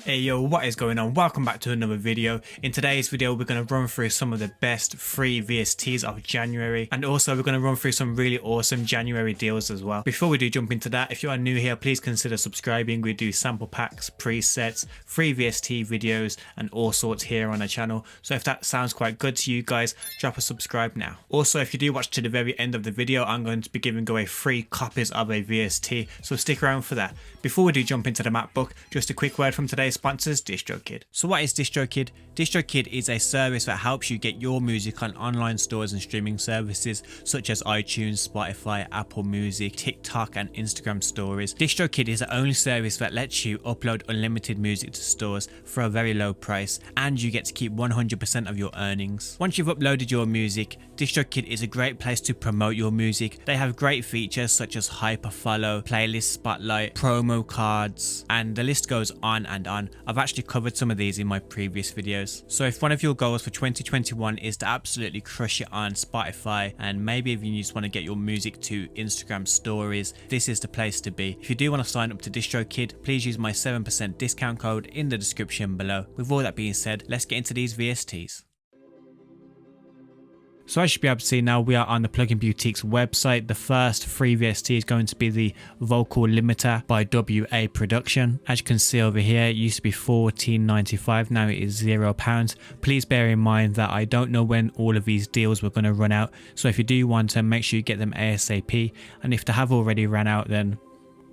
Hey yo, what is going on? Welcome back to another video. In today's video we're going to run through some of the best free VSTs of January, and also we're going to run through some really awesome January deals as well. Before we do jump into that, if you are new here, please consider subscribing. We do sample packs, presets, free VST videos and all sorts here on the channel, so if that sounds quite good to you guys, drop a subscribe now. Also, if you do watch to the very end of the video, I'm going to be giving away free copies of a VST, so stick around for that. Before we do jump into the MacBook, just a quick word from today's sponsors, DistroKid. So what is DistroKid? DistroKid is a service that helps you get your music on online stores and streaming services such as iTunes, Spotify, Apple Music, TikTok and Instagram stories. DistroKid is the only service that lets you upload unlimited music to stores for a very low price, and you get to keep 100% of your earnings. Once you've uploaded your music, DistroKid is a great place to promote your music. They have great features such as hyperfollow, playlist spotlight, promo cards, and the list goes on and on. I've actually covered some of these in my previous videos. So if one of your goals for 2021 is to absolutely crush it on Spotify, and maybe if you just want to get your music to Instagram stories, this is the place to be. If you do want to sign up to DistroKid, please use my 7% discount code in the description below. With all that being said, let's get into these VSTs. So as you should be able to see now, we are on the Plugin Boutique's website. The first free VST is going to be the Vocal Limiter by WA Production. As you can see over here, it used to be $14.95, now it is £0. Please bear in mind that I don't know when all of these deals were going to run out, so if you do want to, make sure you get them ASAP, and if they have already run out, then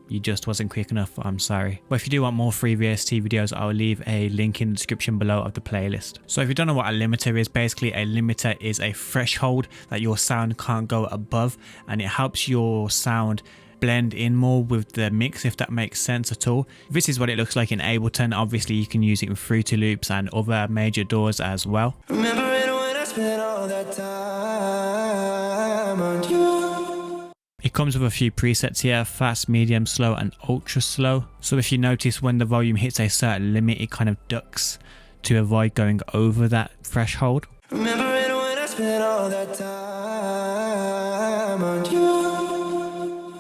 you just wasn't quick enough, I'm sorry. But if you do want more free VST videos, I'll leave a link in the description below of the playlist. So if you don't know what a limiter is, basically a limiter is a threshold that your sound can't go above, and it helps your sound blend in more with the mix, if that makes sense at all. This is what it looks like in Ableton. Obviously you can use it in Fruity Loops and other major DAWs as well. Remembering when I spent all that time on you. It comes with a few presets here: fast, medium, slow and ultra slow. So if you notice, when the volume hits a certain limit, it kind of ducks to avoid going over that threshold. Remembering when I spent all that time on you.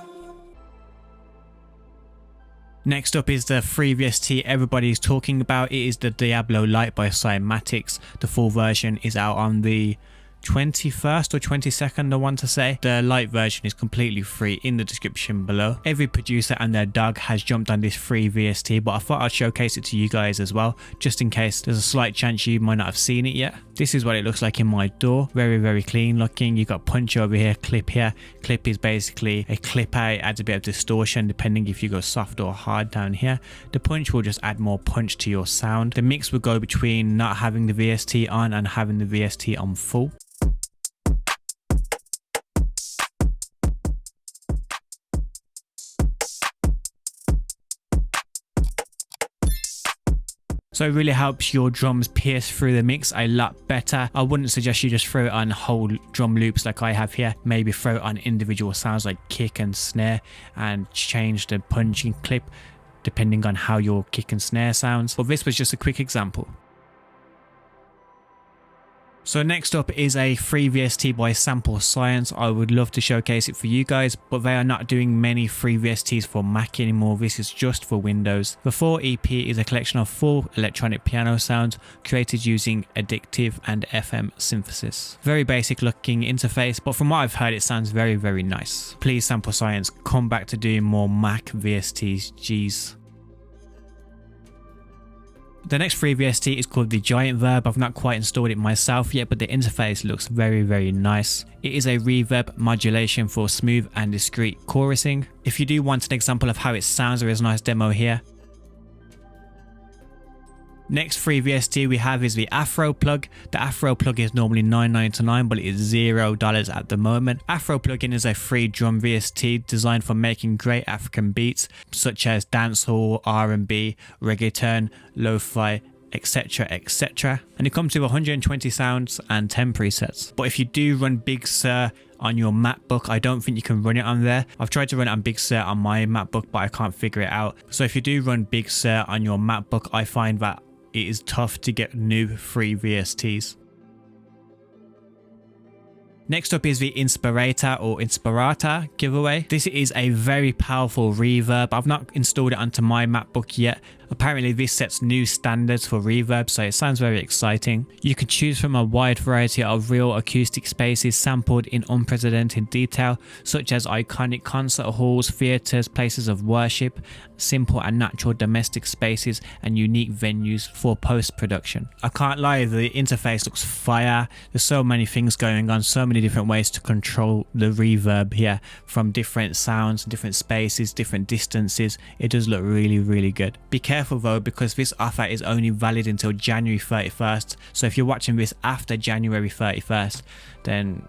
Next up is the free VST everybody's talking about. It is the Diablo Light by Cymatics. The full version is out on the 21st or 22nd, I want to say. The light version is completely free in the description below. Every producer and their dog has jumped on this free VST, but I thought I'd showcase it to you guys as well, just in case there's a slight chance you might not have seen it yet. This is what it looks like in my DAW. Very clean looking. You got punch over here, clip here. Clip is basically a clip out, it adds a bit of distortion depending if you go soft or hard down here. The punch will just add more punch to your sound. The mix will go between not having the VST on and having the VST on full. So it really helps your drums pierce through the mix a lot better. I wouldn't suggest you just throw it on whole drum loops like I have here. Maybe throw it on individual sounds like kick and snare and change the punching clip depending on how your kick and snare sounds. But this was just a quick example. So next up is a free VST by Sample Science. I would love to showcase it for you guys, but they are not doing many free VSTs for Mac anymore. This is just for Windows. The 4 EP is a collection of 4 electronic piano sounds created using Addictive and FM synthesis. Very basic looking interface, but from what I've heard, it sounds very nice. Please, Sample Science, come back to doing more Mac VSTs, jeez. The next free VST is called the Giant Verb. I've not quite installed it myself yet, but the interface looks very nice. It is a reverb modulation for smooth and discreet chorusing. If you do want an example of how it sounds, there is a nice demo here. Next free VST we have is the Afro plug. The Afro plug is normally $9.99, but it is $0 at the moment. Afro plugin is a free drum VST designed for making great African beats such as dancehall, R&B, reggaeton, lo-fi, etc, and it comes with 120 sounds and 10 presets. But if you do run Big Sur on your MacBook, I don't think you can run it on there. I've tried to run it on Big Sur on my MacBook, but I can't figure it out. So if you do run Big Sur on your MacBook, I find that it is tough to get new free VSTs. Next up is the Inspirator or Inspirator giveaway. This is a very powerful reverb. I've not installed it onto my MacBook yet. Apparently this sets new standards for reverb, so it sounds very exciting. You can choose from a wide variety of real acoustic spaces sampled in unprecedented detail, such as iconic concert halls, theatres, places of worship, simple and natural domestic spaces, and unique venues for post-production. I can't lie, the interface looks fire. There's so many things going on, so many different ways to control the reverb here, from different sounds, different spaces, different distances. It does look really good. Be careful though, because this offer is only valid until January 31st, so if you're watching this after January 31st, then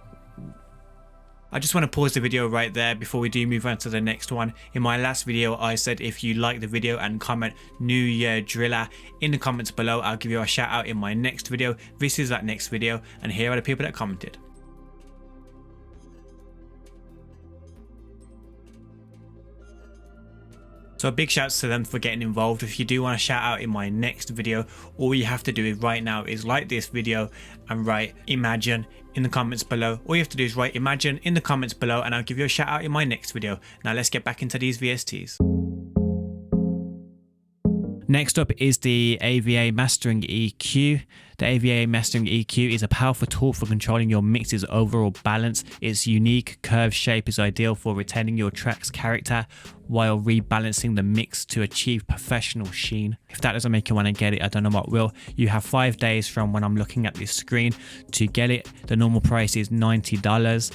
I just want to pause the video right there before we do move on to the next one. In my last video I said if you like the video and comment New Year Driller in the comments below, I'll give you a shout out in my next video. This is that next video, and here are the people that commented. So a big shout out to them for getting involved. If you do want to shout out in my next video, all you have to do right now is like this video and write Imagine in the comments below. All you have to do is write Imagine in the comments below, and I'll give you a shout out in my next video. Now let's get back into these VSTs. Next up is the AVA Mastering EQ. The AVA Mastering EQ is a powerful tool for controlling your mix's overall balance. Its unique curved shape is ideal for retaining your track's character while rebalancing the mix to achieve professional sheen. If that doesn't make you want to get it, I don't know what will. You have 5 days from when I'm looking at this screen to get it. The normal price is $90.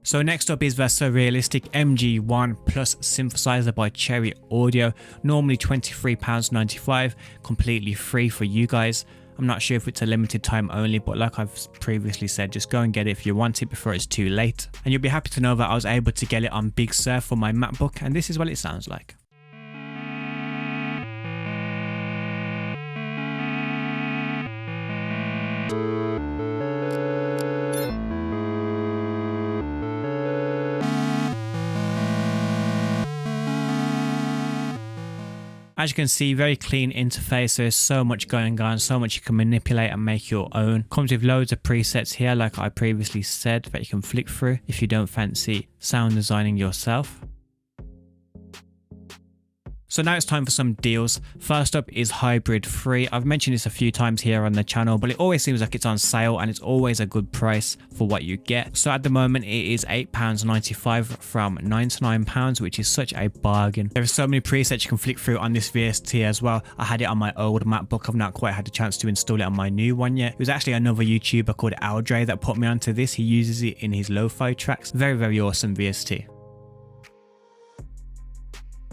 So next up is the Surrealist MG1 Plus synthesizer by Cherry Audio, normally £23.95, completely free for you guys. I'm not sure if it's a limited time only, but like I've previously said, just go and get it if you want it before it's too late. And you'll be happy to know that I was able to get it on Big Sur for my MacBook, and this is what it sounds like. As you can see, very clean interface. There's so much going on, so much you can manipulate and make your own. Comes with loads of presets here, like I previously said, that you can flick through if you don't fancy sound designing yourself. So now it's time for some deals. First up is Hybrid Free. I've mentioned this a few times here on the channel, but it always seems like it's on sale and it's always a good price for what you get. So at the moment it is £8.95 from £99, which is such a bargain. There are so many presets you can flick through on this VST as well. I had it on my old MacBook. I've not quite had a chance to install it on my new one yet. It was actually another YouTuber called Aldre that put me onto this. He uses it in his lo-fi tracks. Very awesome VST.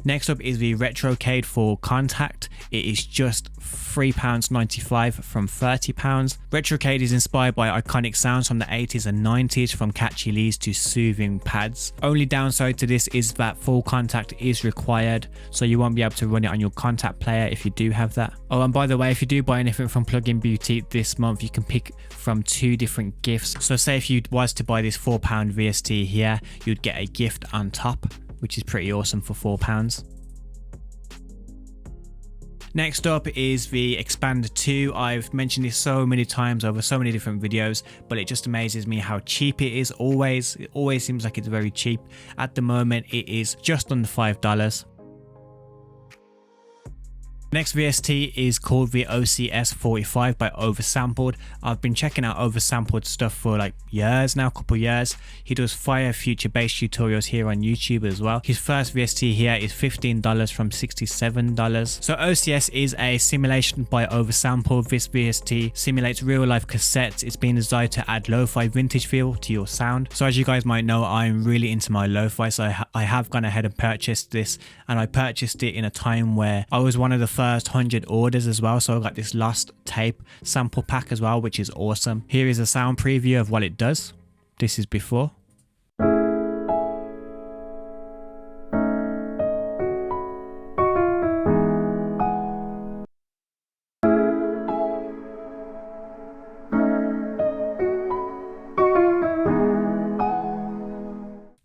Next up is the Retrocade for Contact. It is just £3.95 from £30. Retrocade is inspired by iconic sounds from the 80s and 90s, from catchy leads to soothing pads. Only downside to this is that full contact is required, so you won't be able to run it on your contact player if you do have that. Oh, and by the way, if you do buy anything from Plugin Boutique this month, you can pick from 2 different gifts. So say if you was to buy this £4 VST here, you'd get a gift on top, which is pretty awesome for £4. Next up is the Expand 2. I've mentioned this so many times over so many different videos, but it just amazes me how cheap it is always. It always seems like it's very cheap. At the moment it is just under $5. Next VST is called the OCS 45 by Oversampled. I've been checking out Oversampled stuff for like years now, couple years. He does fire future bass tutorials here on YouTube as well. His first VST here is $15 from $67. So OCS is a simulation by Oversampled. This VST simulates real life cassettes. It's been designed to add lo-fi vintage feel to your sound. So as you guys might know, I'm really into my lo-fi, so I have gone ahead and purchased this, and I purchased it in a time where I was one of the first 100 orders as well, so I got this lost tape sample pack as well, which is awesome. Here is a sound preview of what it does. This is before.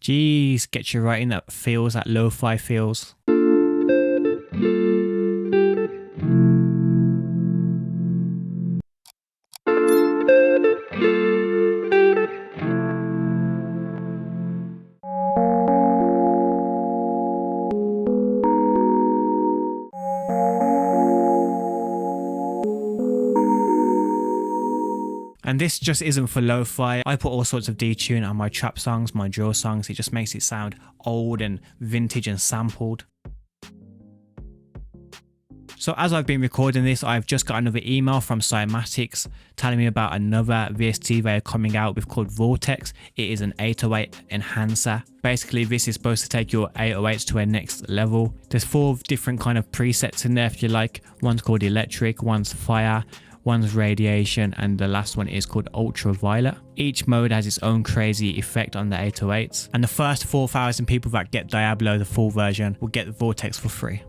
Jeez, get you right in that feels, that lo-fi feels. And this just isn't for lo-fi. I put all sorts of detune on my trap songs, my drill songs. It just makes it sound old and vintage and sampled. So as I've been recording this, I've just got another email from Cymatics telling me about another VST they are coming out with called Vortex. It is an 808 enhancer. Basically, this is supposed to take your 808s to a next level. There's 4 different kind of presets in there if you like. One's called electric, one's fire, one's radiation, and the last one is called ultraviolet. Each mode has its own crazy effect on the 808s. And the first 4,000 people that get Diablo, the full version, will get the Vortex for free.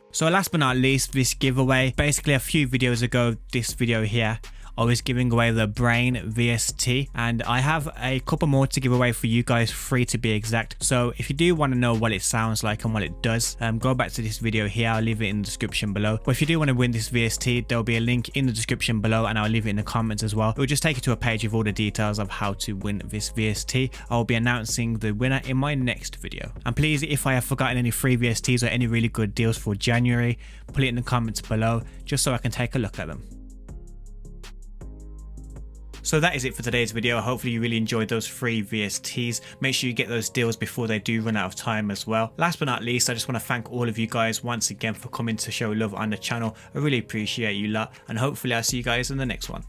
So last but not least, this giveaway. Basically a few videos ago, this video here, I was giving away the Brain VST, and I have a couple more to give away for you guys, 3 to be exact. So if you do want to know what it sounds like and what it does, go back to this video here. I'll leave it in the description below. But if you do want to win this VST, there'll be a link in the description below, and I'll leave it in the comments as well. It will just take you to a page with all the details of how to win this VST. I'll be announcing the winner in my next video. And please, if I have forgotten any free VSTs or any really good deals for January, put it in the comments below just so I can take a look at them. So that is it for today's video. Hopefully you really enjoyed those free VSTs. Make sure you get those deals before they do run out of time as well. Last but not least, I just want to thank all of you guys once again for coming to show love on the channel. I really appreciate you lot, and hopefully I'll see you guys in the next one.